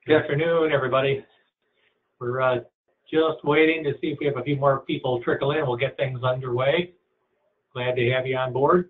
Good afternoon, everybody. We're just waiting to see if we have a few more people trickle in. We'll get things underway. Glad to have you on board.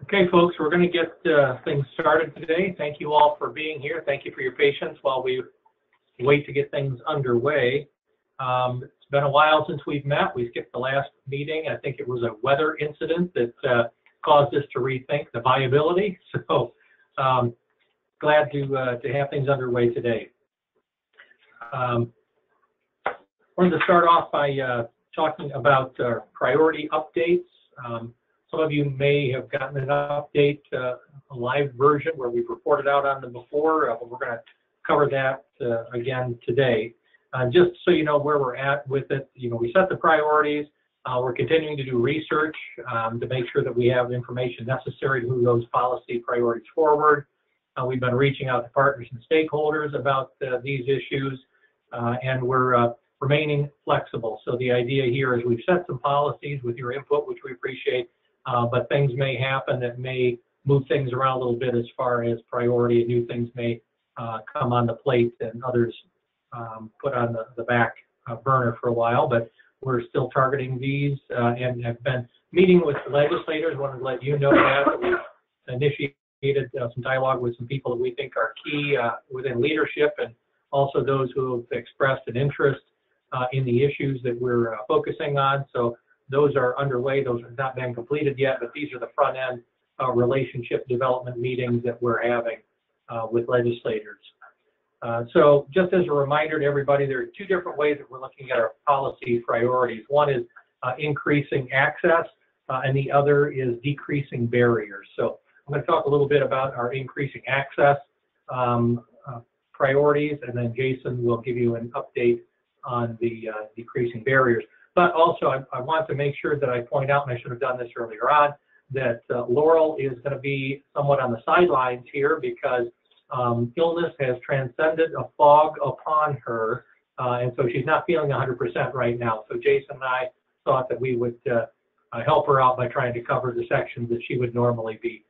Okay, folks, we're going to get things started today. Thank you all for being here. Thank you for your patience while we wait to get things underway. It's been a while since we've met. We skipped the last meeting. I think it was a weather incident that caused us to rethink the viability. So glad to have things underway today. Wanted to start off by talking about priority updates. Some of you may have gotten an update, a live version where we've reported out on them before, but we're going to cover that again today. Just so you know where we're at with it, we set the priorities. We're continuing to do research to make sure that we have information necessary to move those policy priorities forward. We've been reaching out to partners and stakeholders about these issues, and we're remaining flexible. So the idea here is we've set some policies with your input, which we appreciate. But things may happen that may move things around a little bit as far as priority, and new things may come on the plate and others put on the back burner for a while. But we're still targeting these and have been meeting with legislators. Wanted to let you know that we've initiated some dialogue with some people that we think are key within leadership, and also those who have expressed an interest in the issues that we're focusing on. So those are underway. Those have not been completed yet, but these are the front end relationship development meetings that we're having with legislators. So just as a reminder to everybody, there are two different ways that we're looking at our policy priorities. One is increasing access, and the other is decreasing barriers. So I'm going to talk a little bit about our increasing access priorities, and then Jason will give you an update on the decreasing barriers. But also, I want to make sure that I point out, and I should have done this earlier on, that Laurel is going to be somewhat on the sidelines here because illness has transcended a fog upon her, and so she's not feeling 100% right now. So Jason and I thought that we would help her out by trying to cover the sections that she would normally be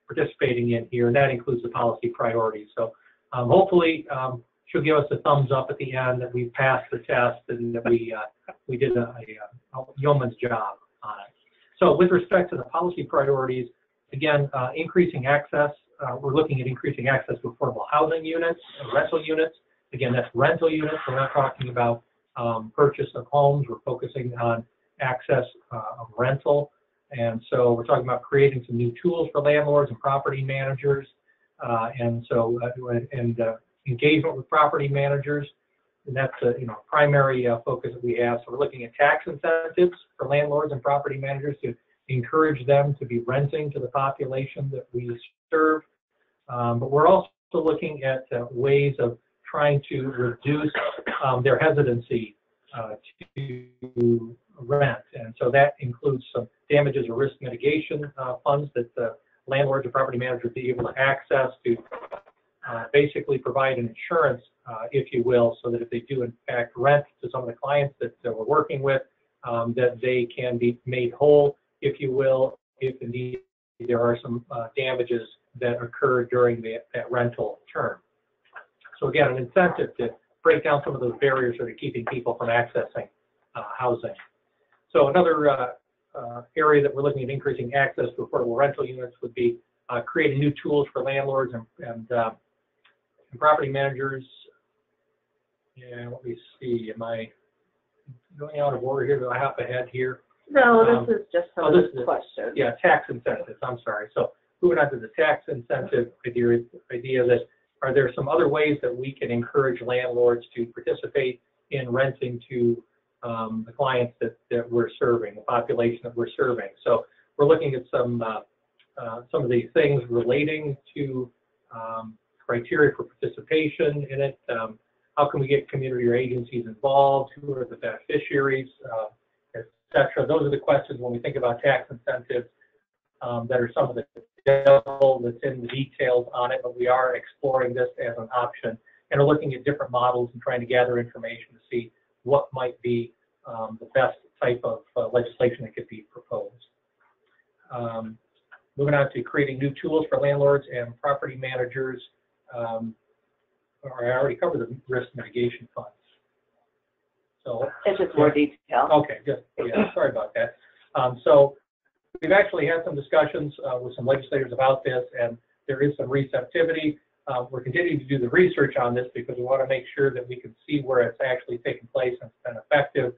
participating in here, and that includes the policy priorities. So hopefully, she'll give us a thumbs up at the end that we passed the test and that we did a yeoman's job on it. So with respect to the policy priorities, again, increasing access, we're looking at increasing access to affordable housing units, rental units. Again, that's rental units. We're not talking about purchase of homes. We're focusing on access of rental. And so we're talking about creating some new tools for landlords and property managers. Engagement with property managers, and that's a primary focus that we have. So we're looking at tax incentives for landlords and property managers to encourage them to be renting to the population that we serve. But we're also looking at ways of trying to reduce their hesitancy to rent, and so that includes some damages or risk mitigation funds that landlords and property managers will be able to access to basically provide an insurance, if you will, so that if they do in fact rent to some of the clients that we're working with, that they can be made whole, if you will, if indeed there are some damages that occur during that rental term. So again, an incentive to break down some of those barriers that are keeping people from accessing housing. So another area that we're looking at increasing access to affordable rental units would be creating new tools for landlords and property managers. Yeah, let me see. Am I going out of order here? Do I hop ahead here? No, this is just some of the questions. Yeah, tax incentives. I'm sorry. So moving on to the tax incentive idea that are there some other ways that we can encourage landlords to participate in renting to the clients that we're serving, the population that we're serving. So we're looking at some of these things relating to criteria for participation in it. How can we get community or agencies involved? Who are the beneficiaries, et cetera? Those are the questions when we think about tax incentives that are some of the devil that's in the details on it, but we are exploring this as an option and are looking at different models and trying to gather information to see what might be the best type of legislation that could be proposed. Moving on to creating new tools for landlords and property managers. I already covered the risk mitigation funds. So it's just more detail. Okay, good. Yeah, sorry about that. So we've actually had some discussions with some legislators about this, and there is some receptivity. We're continuing to do the research on this because we want to make sure that we can see where it's actually taken place and it's been effective.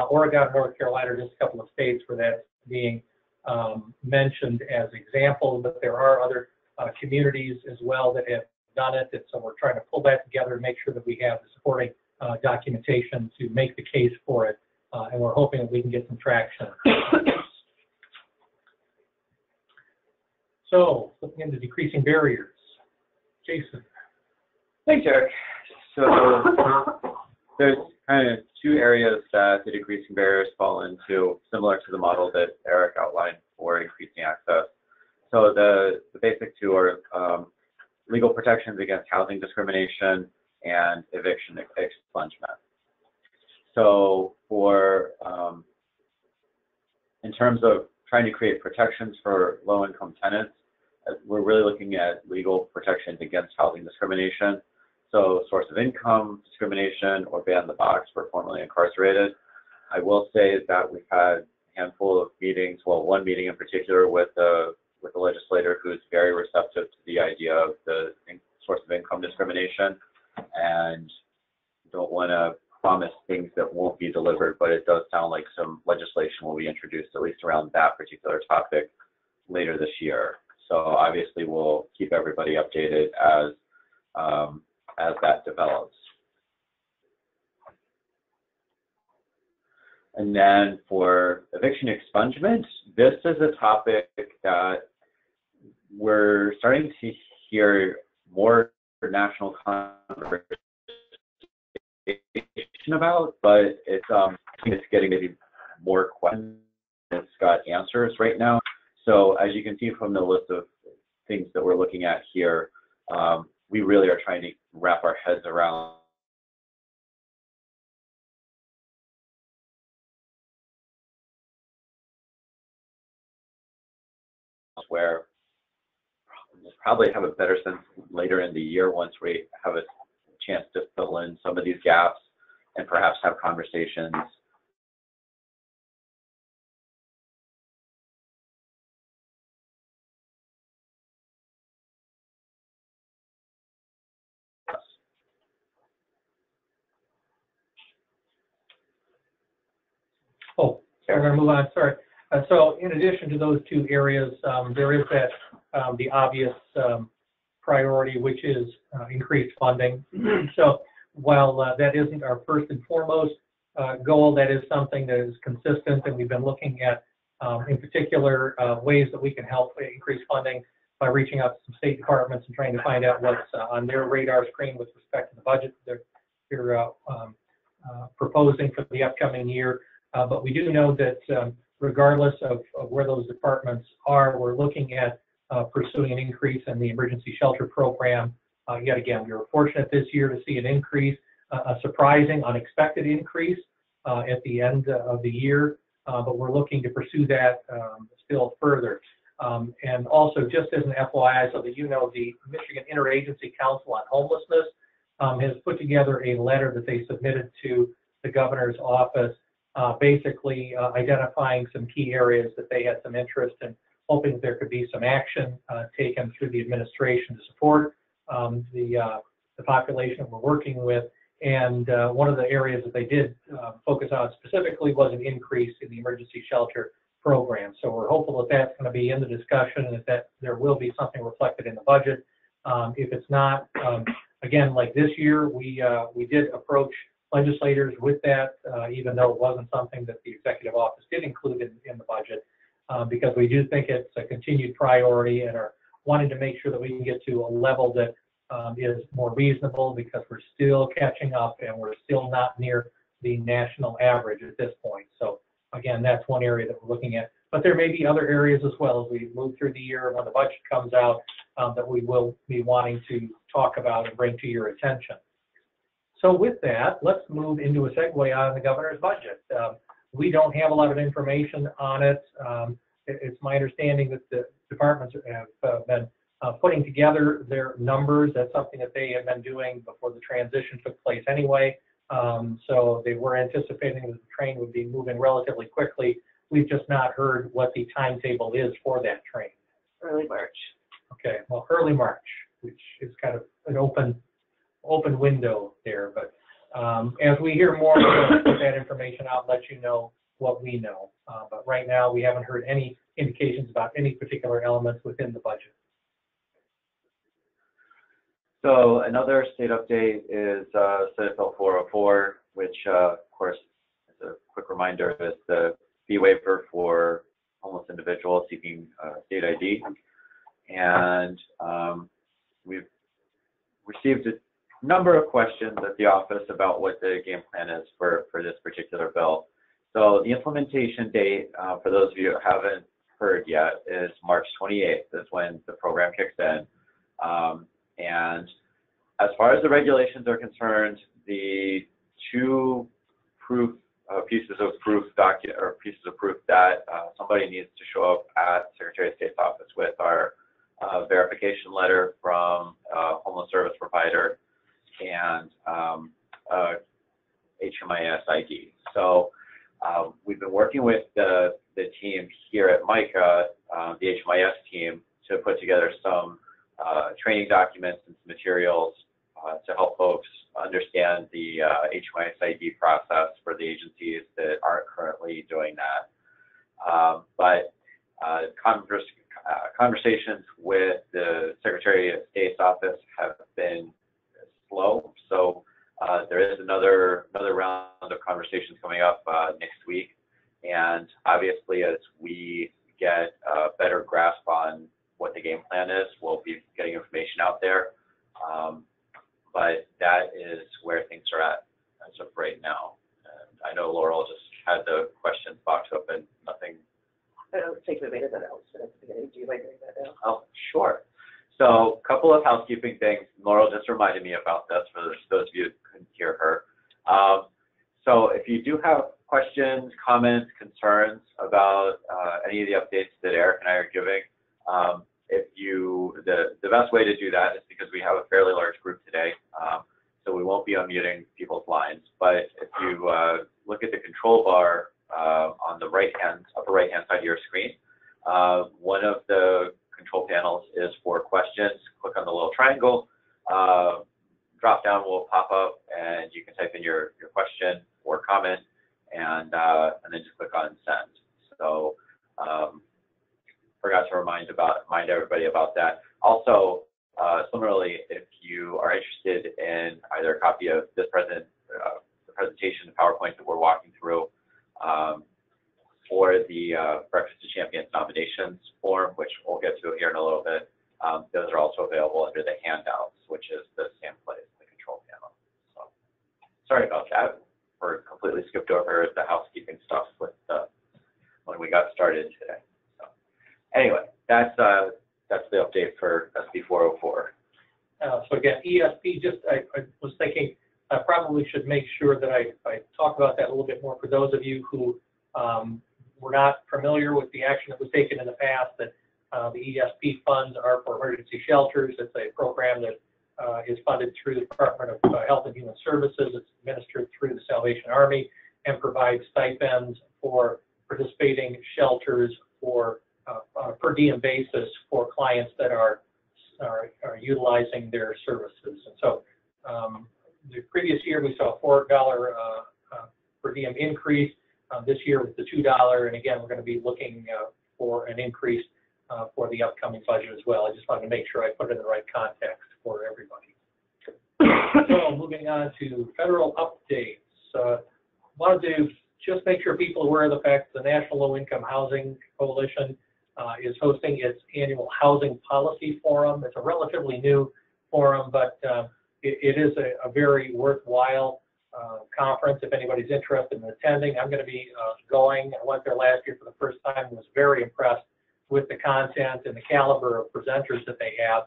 Oregon, North Carolina are just a couple of states where that's being mentioned as examples, but there are other communities as well that have done it, and so we're trying to pull that together and make sure that we have the supporting documentation to make the case for it, and we're hoping that we can get some traction. So, looking into decreasing barriers. Jason. Thanks, Eric. So there's kind of two areas that the decreasing barriers fall into, similar to the model that Eric outlined for increasing access. So the basic two are legal protections against housing discrimination and eviction expungement. So for in terms of trying to create protections for low-income tenants, we're really looking at legal protections against housing discrimination. So source of income discrimination or ban the box for formerly incarcerated. I will say that we've had a handful of meetings, well, one meeting in particular with the legislator who's very receptive to the idea of the source of income discrimination, and don't want to promise things that won't be delivered, but it does sound like some legislation will be introduced at least around that particular topic later this year. So obviously we'll keep everybody updated as that develops. And then for eviction expungement, this is a topic that we're starting to hear more national conversation about, but it's getting maybe more questions than it's got answers right now. So as you can see from the list of things that we're looking at here, we really are trying to wrap our heads around where we'll probably have a better sense later in the year once we have a chance to fill in some of these gaps and perhaps have conversations We're going to move on. Sorry. So in addition to those two areas, there is that the obvious priority, which is increased funding. So while that isn't our first and foremost goal, that is something that is consistent, and we've been looking at, in particular, ways that we can help increase funding by reaching out to some state departments and trying to find out what's on their radar screen with respect to the budget they're proposing for the upcoming year. But we do know that regardless of where those departments are, we're looking at pursuing an increase in the emergency shelter program. Yet again, we were fortunate this year to see an increase, a surprising, unexpected increase at the end of the year, but we're looking to pursue that still further. And also, just as an FYI, so that you know, the Michigan Interagency Council on Homelessness has put together a letter that they submitted to the governor's office, basically identifying some key areas that they had some interest in, hoping that there could be some action taken through the administration to support the population we're working with. And one of the areas that they did focus on specifically was an increase in the emergency shelter program. So we're hopeful that that's going to be in the discussion and that there will be something reflected in the budget. If it's not, again, like this year, we did approach legislators with that, even though it wasn't something that the executive office did include in the budget, because we do think it's a continued priority and are wanting to make sure that we can get to a level that is more reasonable, because we're still catching up and we're still not near the national average at this point. So again, that's one area that we're looking at. But there may be other areas as well as we move through the year and when the budget comes out that we will be wanting to talk about and bring to your attention. So with that, let's move into a segue on the governor's budget. We don't have a lot of information on it. It's my understanding that the departments have been putting together their numbers. That's something that they had been doing before the transition took place anyway. So they were anticipating that the train would be moving relatively quickly. We've just not heard what the timetable is for that train. Early March. Okay, well, early March, which is kind of an open window there. But as we hear more, we'll put that information out, let you know what we know. But right now, we haven't heard any indications about any particular elements within the budget. So another state update is Senate Bill 404, which, of course, as a quick reminder, is the fee waiver for homeless individuals seeking state ID. And we've received a number of questions at the office about what the game plan is for this particular bill. So the implementation date, for those of you who haven't heard yet, is March 28th, is when the program kicks in. And as far as the regulations are concerned, the two pieces of proof that somebody needs to show up at Secretary of State's office with are verification letter from a homeless service provider and HMIS ID. So we've been working with the team here at MICA, the HMIS team, to put together some training documents and some materials to help folks understand the HMIS ID process for the agencies that aren't currently doing that. But conversations with the Secretary of State's office have been slow. So there is another round of conversations coming up next week. And obviously, as we get a better grasp on what the game plan is, we'll be getting information out there. But that is where things are at as of right now. And I know Laurel just had the questions box open. Nothing. I don't think we made that announcement at the beginning. Do you mind doing that now? Oh, sure. So a couple of housekeeping things. Laurel just reminded me about this for those of you who couldn't hear her. So if you do have questions, comments, concerns about any of the updates that Eric and I are giving, the best way to do that is because we have a fairly large group today, so we won't be unmuting people's lines. But if you look at the control bar on the upper right-hand side of your screen, one of the control panels is for questions. Click on the little triangle. Drop down will pop up, and you can type in your question or comment, and then just click on send. So forgot to remind everybody about that. Also, similarly, if you are interested in either a copy of this the presentation, the PowerPoint that we're walking through, or the Breakfast of Champions nominations form, which we'll get to here in a little bit, those are also available under the handouts, which is the same place, the control panel. So sorry about that. We're completely skipped over the housekeeping stuff with when we got started today. So anyway, that's the update for SB 404. So again, ESP, I was thinking I probably should make sure that I talk about that a little bit more for those of you who were not familiar with the action that was taken in the past, that the ESP funds are for emergency shelters. It's a program that is funded through the Department of Health and Human Services. It's administered through the Salvation Army and provides stipends for participating shelters for on a per diem basis for clients that are utilizing their services. And so the previous year we saw a $4 per diem increase. This year with the $2, and again, we're going to be looking for an increase for the upcoming budget as well. I just wanted to make sure I put it in the right context for everybody. So moving on to federal updates. Wanted to just make sure people are aware of the fact the National Low Income Housing Coalition is hosting its annual Housing Policy Forum. It's a relatively new forum, but it is a very worthwhile conference if anybody's interested in attending. I'm going to be going. I went there last year for the first time and was very impressed with the content and the caliber of presenters that they have.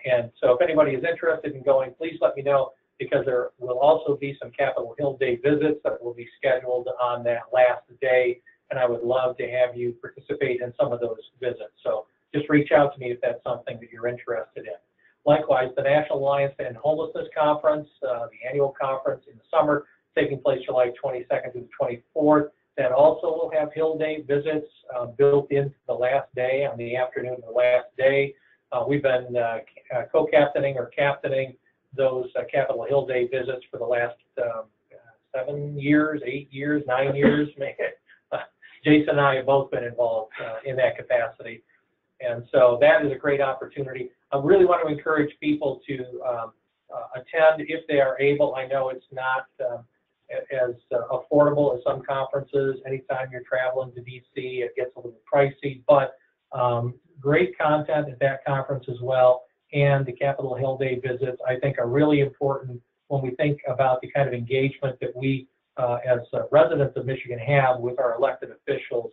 And so if anybody is interested in going, please let me know, because there will also be some Capitol Hill Day visits that will be scheduled on that last day, and I would love to have you participate in some of those visits. So just reach out to me if that's something that you're interested in. Likewise, the National Alliance to End Homelessness Conference, the annual conference in the summer, taking place July 22nd to the 24th. That also will have Hill Day visits built into the last day, on the afternoon of the last day. We've been co-captaining or captaining those Capitol Hill Day visits for the last 7 years, 8 years, 9 years. Jason and I have both been involved in that capacity. And so that is a great opportunity. I really want to encourage people to attend if they are able. I know it's not as affordable as some conferences. Anytime you're traveling to DC, it gets a little pricey, but great content at that conference as well. And the Capitol Hill Day visits, I think, are really important when we think about the kind of engagement that we as residents of Michigan have with our elected officials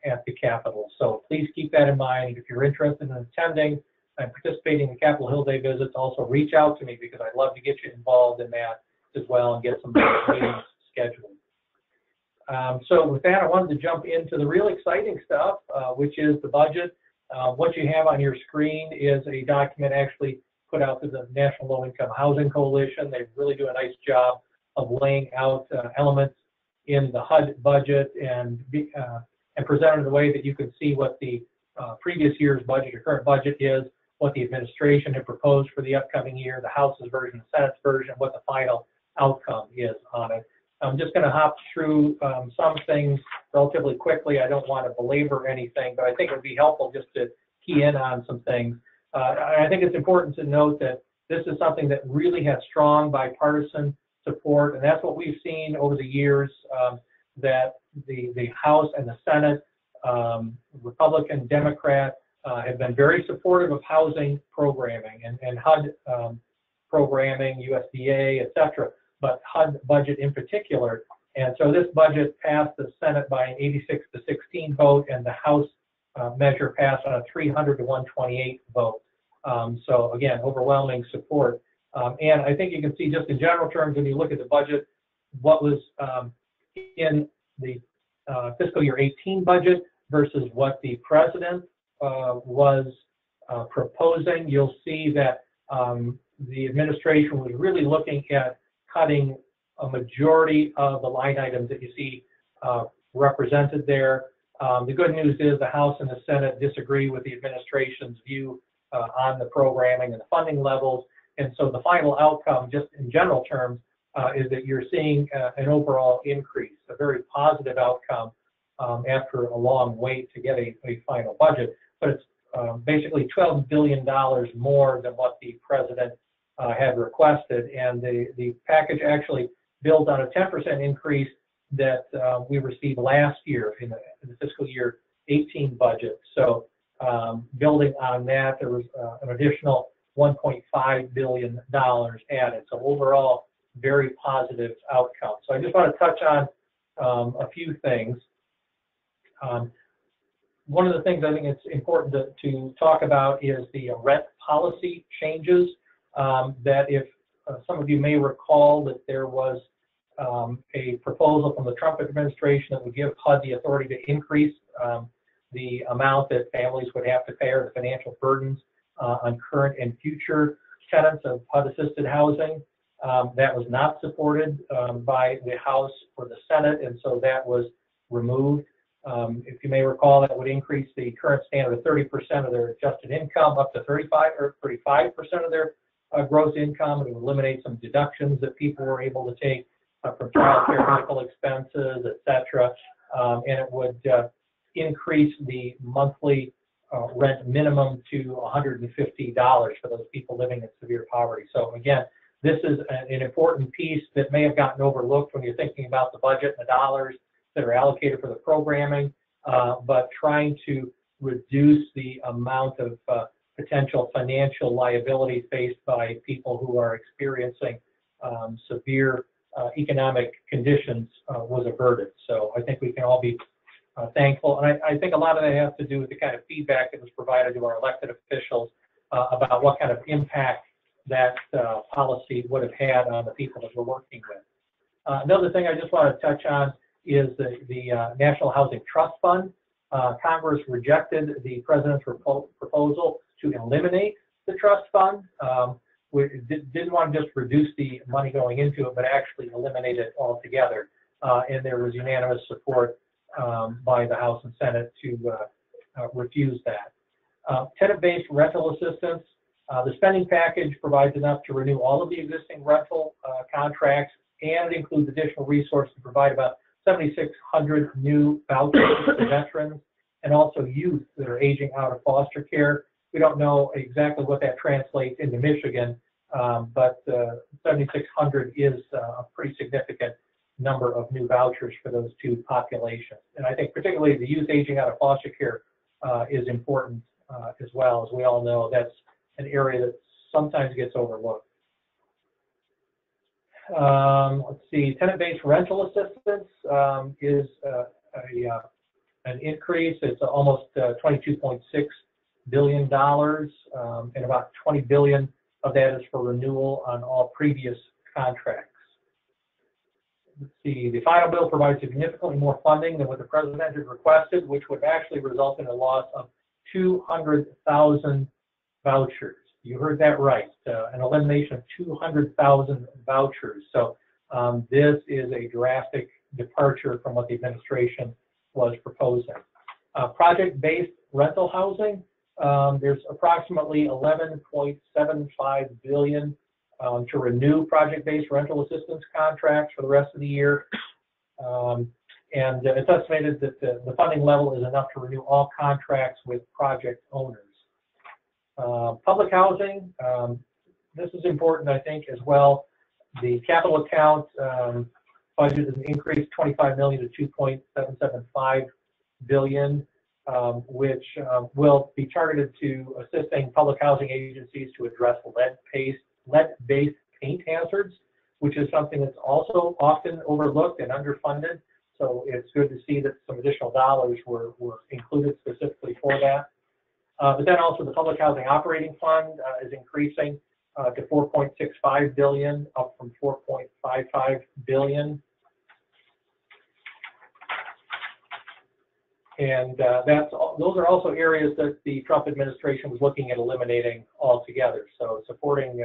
at the Capitol. So please keep that in mind. If you're interested in attending and participating in Capitol Hill Day visits, also reach out to me, because I'd love to get you involved in that as well and get some meetings scheduled. So with that, I wanted to jump into the real exciting stuff, which is the budget. What you have on your screen is a document actually put out to the National Low Income Housing Coalition. They really do a nice job of laying out elements in the HUD budget and present it in a way that you can see what the previous year's budget or current budget is, what the administration had proposed for the upcoming year, the House's version, the Senate's version, what the final outcome is on it. I'm just going to hop through some things relatively quickly. I don't want to belabor anything, but I think it would be helpful just to key in on some things. I think it's important to note that this is something that really has strong bipartisan support, and that's what we've seen over the years, that the House and the Senate, Republican, Democrat, have been very supportive of housing programming and HUD programming, USDA, et cetera, but HUD budget in particular. And so this budget passed the Senate by an 86-16 vote, and the House measure passed on a 300-128 vote. So again, overwhelming support. And I think you can see just in general terms, when you look at the budget, what was in the fiscal year 18 budget versus what the president was proposing, you'll see that the administration was really looking at cutting a majority of the line items that you see represented there. The good news is the House and the Senate disagree with the administration's view on the programming and the funding levels. And so the final outcome, just in general terms, is that you're seeing an overall increase, a very positive outcome after a long wait to get a final budget. But it's basically $12 billion more than what the president had requested. And the package actually builds on a 10% increase that we received last year in the fiscal year 18 budget. So building on that, there was an additional $1.5 billion added. So overall, very positive outcome. So I just want to touch on a few things. One of the things I think it's important to talk about is the rent policy changes. That if some of you may recall that there was a proposal from the Trump administration that would give HUD the authority to increase the amount that families would have to pay, or the financial burdens on current and future tenants of HUD-assisted housing. That was not supported by the House or the Senate, and so that was removed. If you may recall, that would increase the current standard of 30% of their adjusted income up to 35 or 35% of their gross income. It would eliminate some deductions that people were able to take from child care, medical expenses, et cetera, and it would increase the monthly rent minimum to $150 for those people living in severe poverty. So again, this is an important piece that may have gotten overlooked when you're thinking about the budget and the dollars that are allocated for the programming, but trying to reduce the amount of potential financial liability faced by people who are experiencing severe economic conditions was averted. So I think we can all be thankful. And I think a lot of that has to do with the kind of feedback that was provided to our elected officials about what kind of impact that policy would have had on the people that we're working with. Another thing I just want to touch on is the National Housing Trust Fund. Congress rejected the president's proposal to eliminate the trust fund. We didn't want to just reduce the money going into it, but actually eliminate it altogether. And there was unanimous support by the House and Senate to refuse that. Tenant-based rental assistance. The spending package provides enough to renew all of the existing rental contracts, and it includes additional resources to provide about 7,600 new vouchers for veterans and also youth that are aging out of foster care. We don't know exactly what that translates into Michigan, but 7,600 is a pretty significant number of new vouchers for those two populations. And I think particularly the youth aging out of foster care is important as well. As we all know, that's an area that sometimes gets overlooked. Let's see, tenant-based rental assistance is an increase. It's almost $22.6 billion, and about $20 billion of that is for renewal on all previous contracts. Let's see, the final bill provides significantly more funding than what the president had requested, which would actually result in a loss of 200,000 vouchers. You heard that right, an elimination of 200,000 vouchers. So this is a drastic departure from what the administration was proposing. Project-based rental housing, there's approximately $11.75 billion to renew project-based rental assistance contracts for the rest of the year. And it's estimated that the funding level is enough to renew all contracts with project owners. Public housing, this is important, I think, as well. The capital account budget is increased $25 million to $2.775 billion, which will be targeted to assisting public housing agencies to address lead-based paint hazards, which is something that's also often overlooked and underfunded. So it's good to see that some additional dollars were included specifically for that. But then also the Public Housing Operating Fund is increasing to $4.65 billion, up from $4.55 billion. And those are also areas that the Trump administration was looking at eliminating altogether. So supporting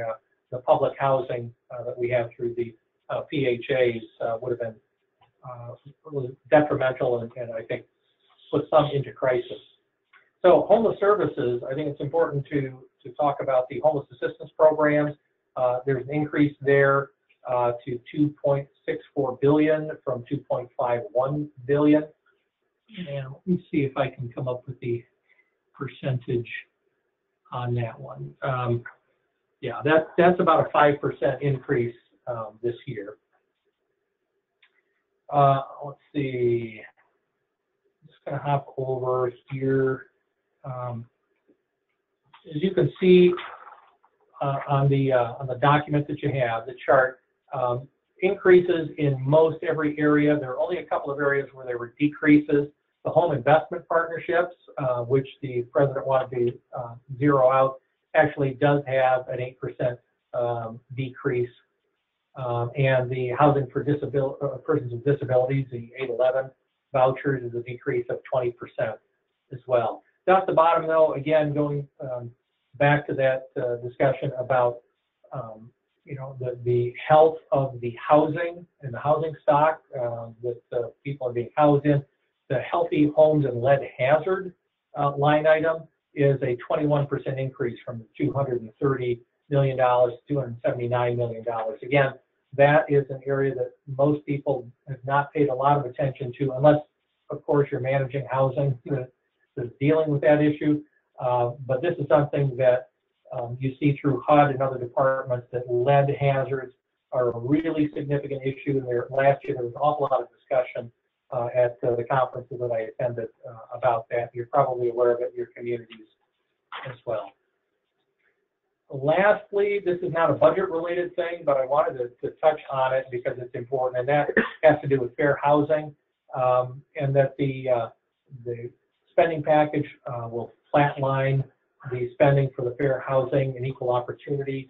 the public housing that we have through the PHAs would have been really detrimental and I think put some into crisis. So homeless services, I think it's important to talk about the homeless assistance programs. There's an increase there to $2.64 billion from $2.51 billion. And let me see if I can come up with the percentage on that one. Yeah, that's about a 5% increase this year. Let's see. I'm just going to hop over here. As you can see on the document that you have, the chart, increases in most every area. There are only a couple of areas where there were decreases. The home investment partnerships, which the president wanted to zero out, actually does have an 8% decrease. And the housing for persons with disabilities, the 811 vouchers, is a decrease of 20% as well. Down at the bottom, though, again, going back to that discussion about you know, the health of the housing and the housing stock that people are being housed in. The Healthy Homes and Lead Hazard line item is a 21% increase from the $230 million to $279 million. Again, that is an area that most people have not paid a lot of attention to, unless, of course, you're managing housing that's dealing with that issue. But this is something that you see through HUD and other departments, that lead hazards are a really significant issue. And last year there was an awful lot of discussion at the conferences that I attended about that. You're probably aware of it in your communities as well. Lastly, this is not a budget-related thing, but I wanted to touch on it because it's important, and that has to do with fair housing, and that the spending package will flatline the spending for the fair housing and equal opportunity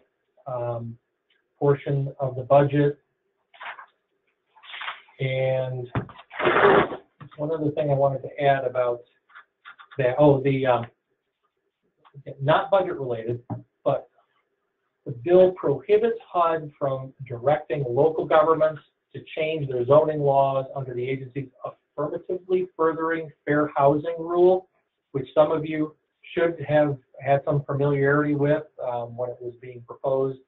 portion of the budget. And one other thing I wanted to add about that, not budget related, but the bill prohibits HUD from directing local governments to change their zoning laws under the agency's affirmatively furthering fair housing rule, which some of you should have had some familiarity with when it was being proposed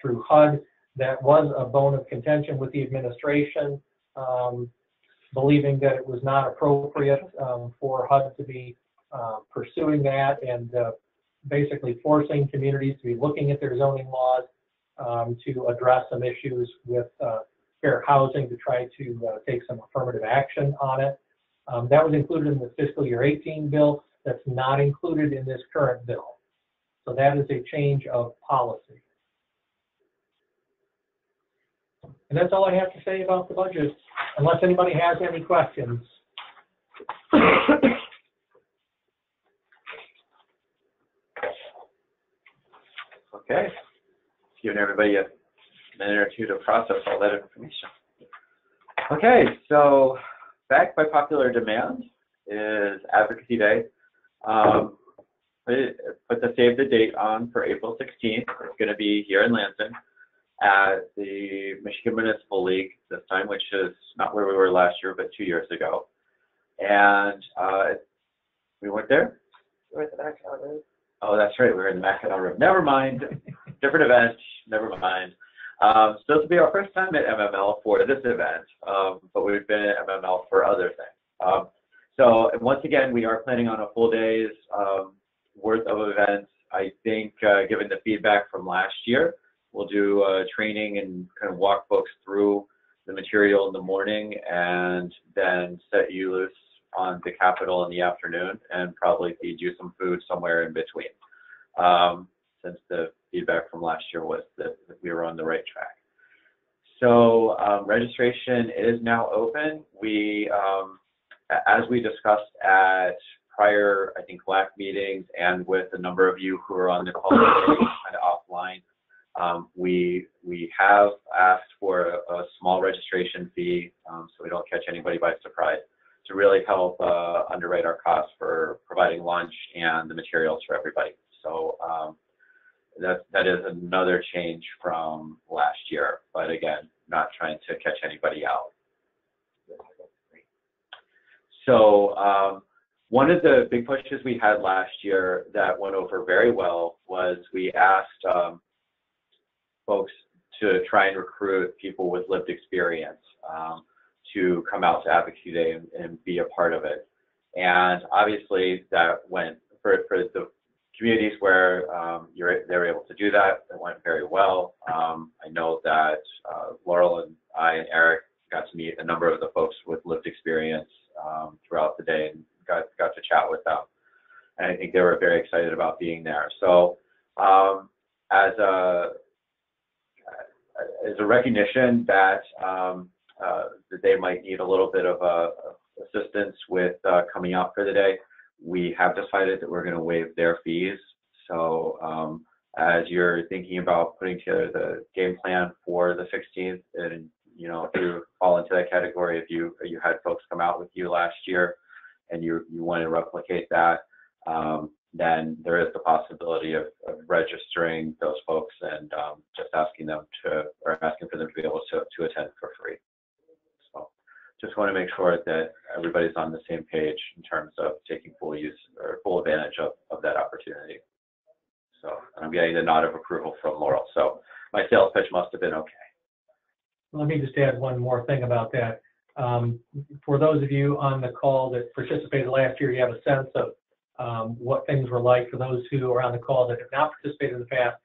through HUD. That was a bone of contention with the administration, believing that it was not appropriate for HUD to be pursuing that, and basically forcing communities to be looking at their zoning laws to address some issues with fair housing, to try to take some affirmative action on it. That was included in the fiscal year 18 bill. That's not included in this current bill. So that is a change of policy. And that's all I have to say about the budget, unless anybody has any questions. Okay, giving everybody a minute or two to process all that information. Okay, so back by popular demand is Advocacy Day. Put the save the date on for April 16th. It's going to be here in Lansing at the Michigan Municipal League this time, which is not where we were last year, but 2 years ago. And we went there. We're at the Mackinac Room. Oh, that's right. We were in the Mackinac Room. Never mind. Different event. Never mind. So this will be our first time at MML for this event, but we've been at MML for other things. So once again, we are planning on a full day's worth of events. I think, given the feedback from last year, we'll do training and kind of walk folks through the material in the morning, and then set you loose on the Capitol in the afternoon, and probably feed you some food somewhere in between. Since the feedback from last year was that we were on the right track. So registration is now open. We, as we discussed at prior, I think, LAC meetings, and with a number of you who are on the call today, kind of offline, we have asked for a small registration fee, so we don't catch anybody by surprise, to really help underwrite our costs for providing lunch and the materials for everybody. So that is another change from last year, but again, not trying to catch anybody out. So one of the big pushes we had last year that went over very well was we asked folks to try and recruit people with lived experience to come out to Advocacy Day and be a part of it. And obviously that went, for the communities where they were able to do that, it went very well. I know that Laurel and I and Eric got to meet a number of the folks with lived experience throughout the day, and got to chat with them. And I think they were very excited about being there. So as a recognition that they might need a little bit of assistance with coming out for the day, we have decided that we're going to waive their fees. So as you're thinking about putting together the game plan for the 16th, and if you fall into that category, if you had folks come out with you last year and you want to replicate that, then there is the possibility of registering those folks and just asking for them to be able to attend for free. So just want to make sure that everybody's on the same page in terms of taking full use or full advantage of that opportunity. So I'm getting the nod of approval from Laurel. So my sales pitch must have been okay. Let me just add one more thing about that. For those of you on the call that participated last year, you have a sense of what things were like. For those who are on the call that have not participated in the past,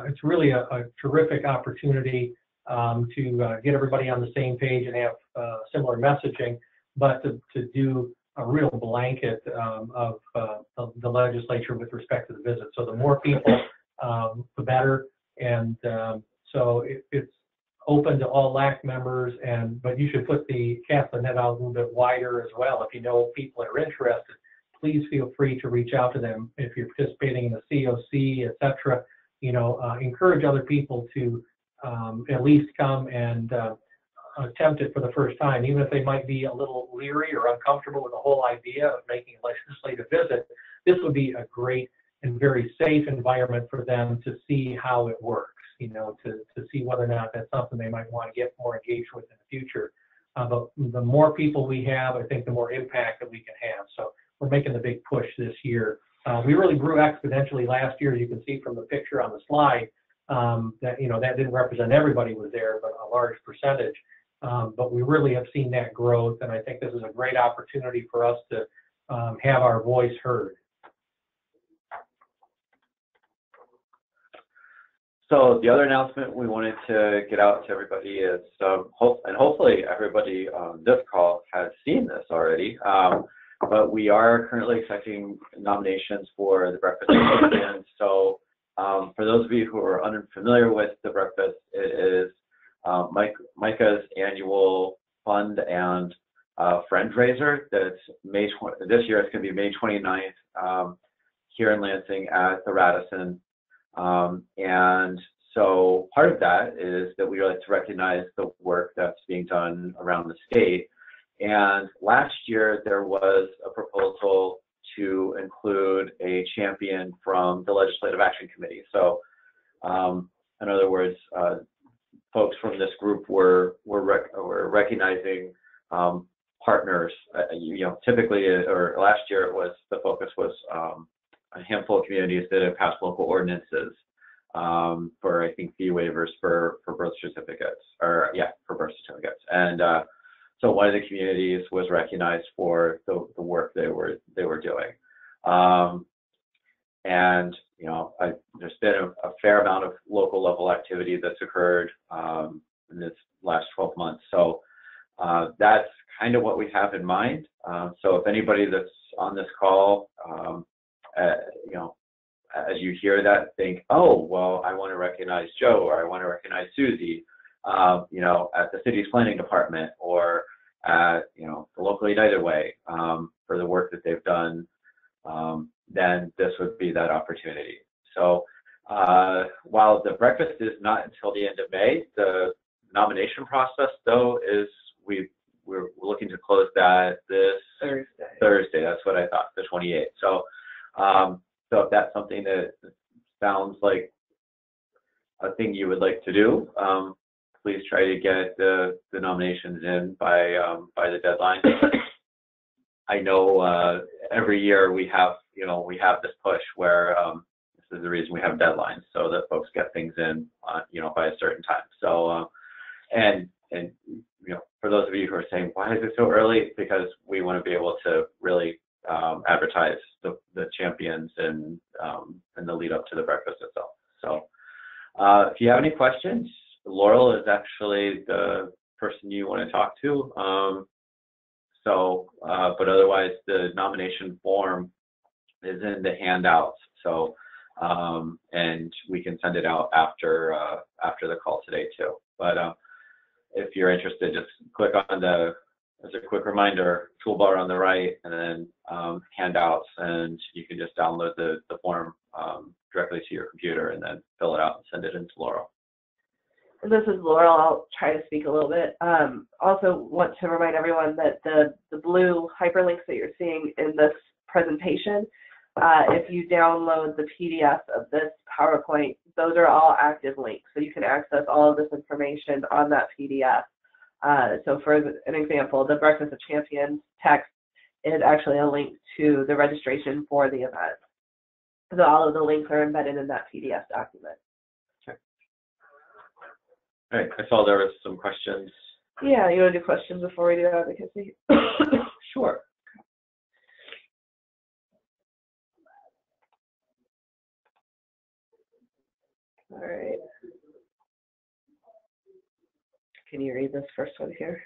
it's really a terrific opportunity to get everybody on the same page and have similar messaging, but to do a real blanket of the legislature with respect to the visit. So the more people, the better. And so it's open to all LAC members, but you should cast the net out a little bit wider as well. If you know people that are interested, please feel free to reach out to them. If you're participating in the COC, et cetera, encourage other people to at least come and attempt it for the first time, even if they might be a little leery or uncomfortable with the whole idea of making a legislative visit. This would be a great and very safe environment for them to see how it works, to see whether or not that's something they might want to get more engaged with in the future. But the more people we have, I think the more impact that we can have. So we're making the big push this year. We really grew exponentially last year, as you can see from the picture on the slide. That didn't represent everybody was there, but a large percentage. But we really have seen that growth, and I think this is a great opportunity for us to have our voice heard. So the other announcement we wanted to get out to everybody is, and hopefully everybody on this call has seen this already, but we are currently accepting nominations for the Breakfast Champions. So for those of you who are unfamiliar with the Breakfast, it is MICA's annual fund and fundraiser. That's this year it's going to be May 29th here in Lansing at the Radisson. And so part of that is that we like to recognize the work that's being done around the state. And last year there was a proposal to include a champion from the Legislative Action Committee. So in other words, folks from this group were recognizing partners. Typically, or last year the focus was a handful of communities that have passed local ordinances for, I think, fee waivers for birth certificates, for birth certificates. And so one of the communities was recognized for the work they were doing. And there's been a fair amount of local level activity that's occurred in this last 12 months. So that's kind of what we have in mind. So if anybody that's on this call, as you hear that, think, oh, well, I want to recognize Joe, or I want to recognize Susie, at the city's planning department, or at, the local United Way for the work that they've done, then this would be that opportunity. So while the breakfast is not until the end of May, the nomination process, though, is we're looking to close that this Thursday. That's what I thought, the 28th. So so if that's something that sounds like a thing you would like to do, please try to get the nominations in by the deadline. I know every year we have this push where this is the reason we have deadlines, so that folks get things in by a certain time. So and for those of you who are saying, why is it so early? Because we want to be able to really advertise the champions and the lead up to the breakfast itself. So if you have any questions, Laurel is actually the person you want to talk to. But otherwise the nomination form is in the handouts. So and we can send it out after the call today too. But if you're interested, just click on as a quick reminder, toolbar on the right, and then handouts, and you can just download the form directly to your computer and then fill it out and send it in to Laurel. This is Laurel. I'll try to speak a little bit. Also want to remind everyone that the blue hyperlinks that you're seeing in this presentation If you download the PDF of this PowerPoint, those are all active links. So you can access all of this information on that PDF. So for an example, the Breakfast of Champions text is actually a link to the registration for the event. So all of the links are embedded in that PDF document. Okay. All right, I saw there was some questions. Yeah, you want to do questions before we do advocacy? Sure. All right. Can you read this first one here?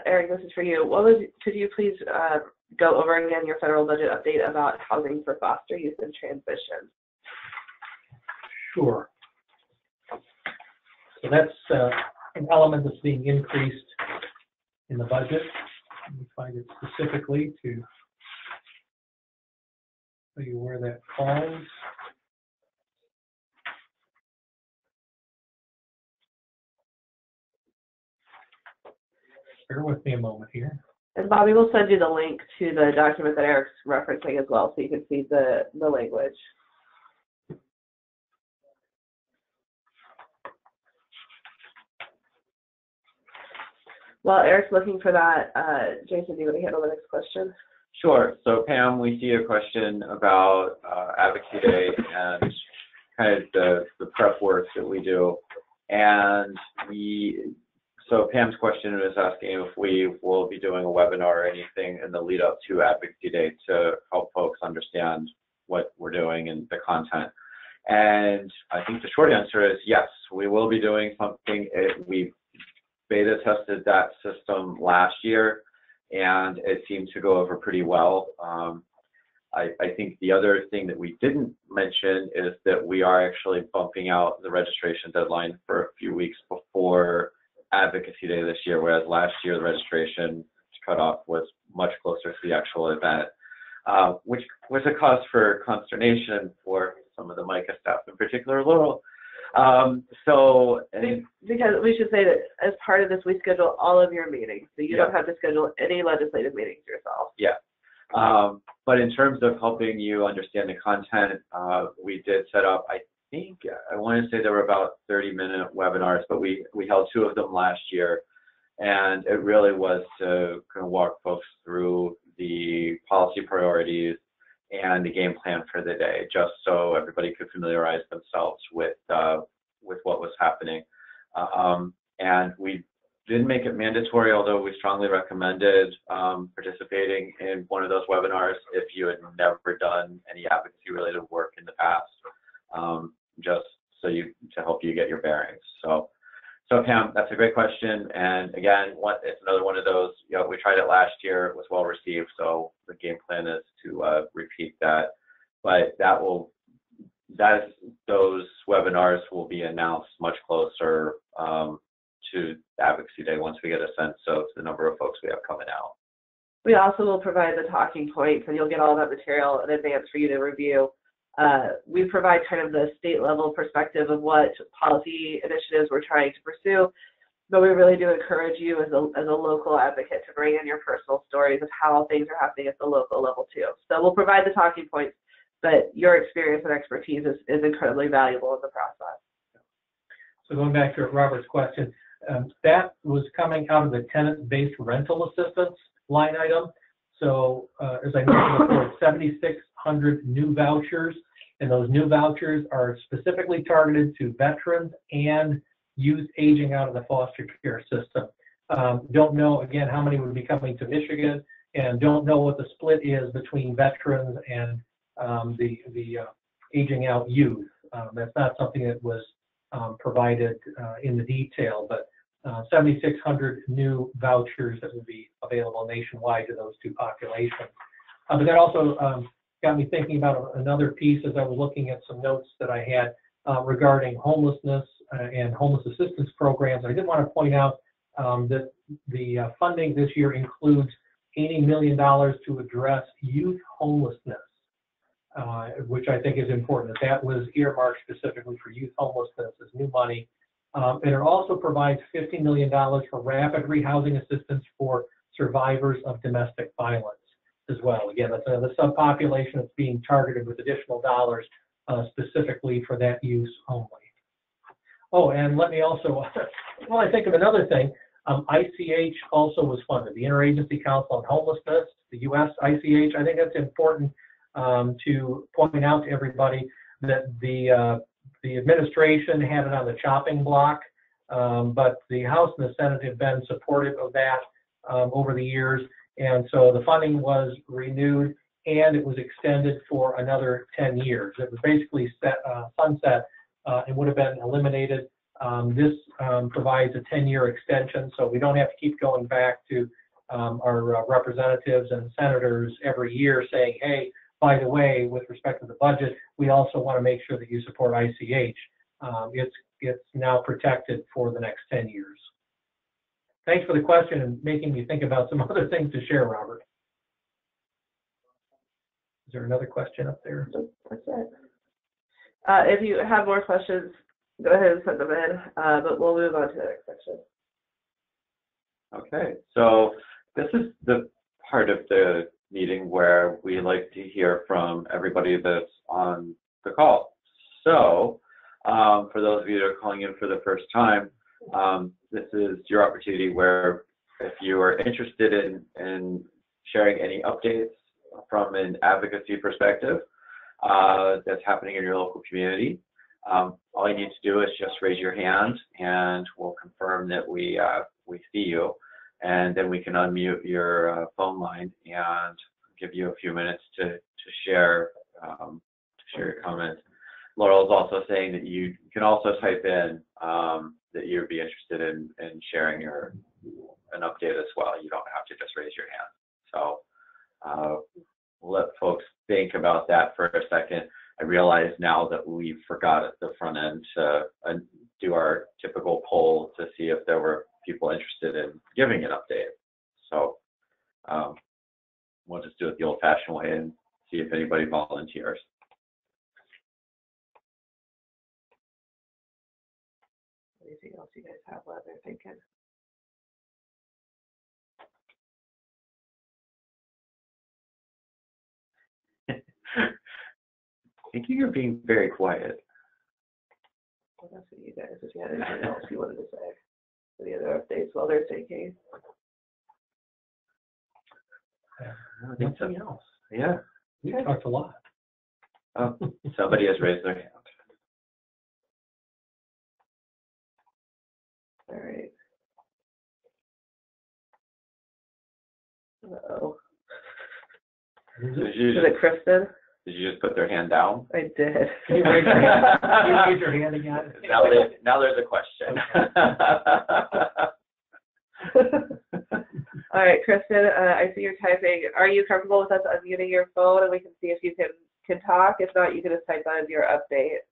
Eric, this is for you. Could you please go over again your federal budget update about housing for foster youth and transition? Sure. So that's an element that's being increased in the budget. Let me find it specifically to tell you where that falls. Bear with me a moment here. And Bobby, we'll send you the link to the document that Eric's referencing as well, so you can see the language. While Eric's looking for that, Jason, do you want to handle the next question? Sure. So Pam, we see a question about Advocacy Day and kind of the prep work that we do. And so Pam's question was asking if we will be doing a webinar or anything in the lead up to Advocacy Day to help folks understand what we're doing and the content. And I think the short answer is yes, we will be doing something. We beta tested that system last year, and it seemed to go over pretty well. I think the other thing that we didn't mention is that we are actually bumping out the registration deadline for a few weeks before Advocacy Day this year, whereas last year the registration cutoff was much closer to the actual event, which was a cause for consternation for some of the MICA staff, in particular Laurel. Because we should say that as part of this, we schedule all of your meetings, so you don't have to schedule any legislative meetings yourself. Yeah. But in terms of helping you understand the content, we did set up, I want to say there were about 30-minute webinars, but we held 2 of them last year, and it really was to kind of walk folks through the policy priorities and the game plan for the day, just so everybody could familiarize themselves with what was happening. And we didn't make it mandatory, although we strongly recommended participating in one of those webinars if you had never done any advocacy-related work in the past, just so to help you get your bearings. So Pam, that's a great question. And again, it's another one of those. We tried it last year; it was well received. So the game plan is to repeat that. But those webinars will be announced much closer to Advocacy Day once we get a sense of the number of folks we have coming out. We also will provide the talking points, and you'll get all that material in advance for you to review. We provide kind of the state level perspective of what policy initiatives we're trying to pursue, but we really do encourage you as a local advocate to bring in your personal stories of how things are happening at the local level too. So we'll provide the talking points, but your experience and expertise is incredibly valuable in the process. So going back to Robert's question, that was coming out of the tenant-based rental assistance line item. So as I mentioned before, 7,600 new vouchers, and those new vouchers are specifically targeted to veterans and youth aging out of the foster care system. Don't know, again, how many would be coming to Michigan, and don't know what the split is between veterans and the aging out youth. That's not something that was provided in the detail, but 7,600 new vouchers that will be available nationwide to those 2 populations. But that also got me thinking about another piece as I was looking at some notes that I had regarding homelessness and homeless assistance programs. I did want to point out that the funding this year includes $80 million to address youth homelessness, which I think is important. That was earmarked specifically for youth homelessness as new money. And it also provides $50 million for rapid rehousing assistance for survivors of domestic violence as well. Again, that's another subpopulation that's being targeted with additional dollars specifically for that use only. Oh, and let me also, well, I think of another thing. ICH also was funded, the Interagency Council on Homelessness, the U.S. ICH. I think that's important to point out to everybody that the administration had it on the chopping block, but the House and the Senate have been supportive of that over the years, and so the funding was renewed and it was extended for another 10 years. It was basically sunset. It would have been eliminated. This provides a 10-year extension, so we don't have to keep going back to our representatives and senators every year saying, hey, by the way, with respect to the budget, we also want to make sure that you support ICH. It's now protected for the next 10 years. Thanks for the question and making me think about some other things to share, Robert. Is there another question up there? That's it. If you have more questions, go ahead and send them in, but we'll move on to the next section. Okay, so this is the part of the meeting where we like to hear from everybody that's on the call. So for those of you that are calling in for the first time, this is your opportunity where if you are interested in sharing any updates from an advocacy perspective that's happening in your local community, all you need to do is just raise your hand and we'll confirm that we see you, and then we can unmute your phone line and give you a few minutes to share your comment. Laurel's also saying that you can also type in that you'd be interested in sharing an update as well. You don't have to just raise your hand. So we'll let folks think about that for a second. I realize now that we forgot at the front end to do our typical poll to see if there were people interested in giving an update. So we'll just do it the old-fashioned way and see if anybody volunteers. Anything else you guys have while they're thinking? I think you're being very quiet. Well, that's what you guys, if you had anything else you wanted to say. Any other updates while they're thinking? Nothing else. Yeah. We talked a lot. Oh, somebody has raised their hand. All right. Uh-oh. Is it Kristen? Did you just put their hand down? I did. Can you raise your hand? Can you raise your hand again? Now there's a question. All right, Kristen, I see you're typing. Are you comfortable with us unmuting your phone and we can see if you can talk? If not, you can just type on your update.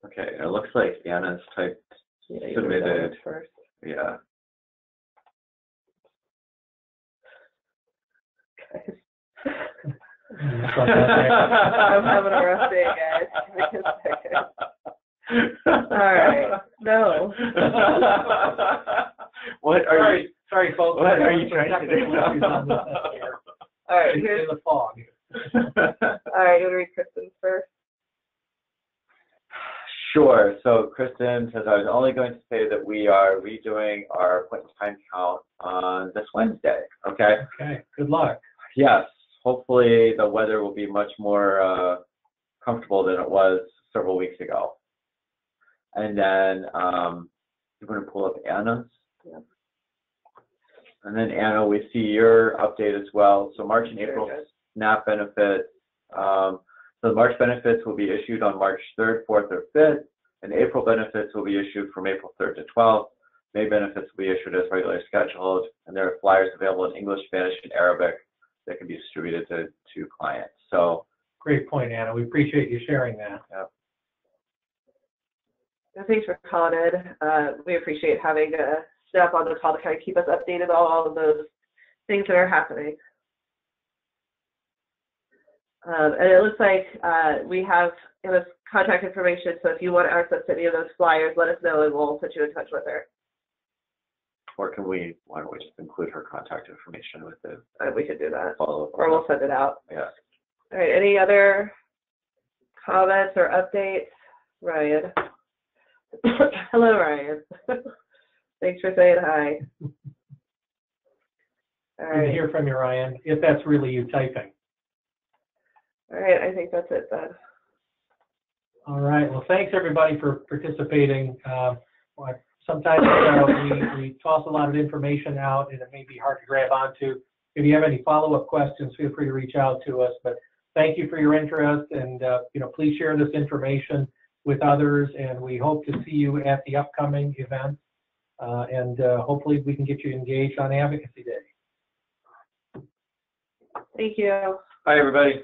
Okay, it looks like Anna's typed submitted. First. Yeah. I'm having a rough day, guys. Give me a second. All right. No. What are you? Sorry, folks. What are you trying to do? All right. Here's the fog. All right. You want to read Kristen's first? Sure. So Kristen says, I was only going to say that we are redoing our appointment time count on this Wednesday. Okay. Okay. Good luck. Yes. Hopefully the weather will be much more comfortable than it was several weeks ago. And then you're going to pull up Anna's. Yeah. And then Anna, we see your update as well. So March and April SNAP benefits. So the March benefits will be issued on March 3rd, 4th, or 5th, and April benefits will be issued from April 3rd to 12th. May benefits will be issued as regularly scheduled, and there are flyers available in English, Spanish, and Arabic that can be distributed to clients. So great point, Anna. We appreciate you sharing that. Yep. Thanks for calling in. We appreciate having staff on the call to kind of keep us updated on all of those things that are happening. And it looks like we have Emma's contact information, so if you want access to any of those flyers, let us know and we'll put you in touch with her. Or why don't we just include her contact information with the We could do that, follow-up? or we'll send it out. Yeah. All right, any other comments or updates? Ryan. Hello, Ryan. Thanks for saying hi. All Good to right. hear from you, Ryan, if that's really you typing. All right, I think that's it then. All right, well, thanks everybody for participating. Sometimes we toss a lot of information out and it may be hard to grab onto. If you have any follow-up questions, feel free to reach out to us. But thank you for your interest, and please share this information with others, and we hope to see you at the upcoming event. Hopefully we can get you engaged on Advocacy Day. Thank you. Bye, everybody.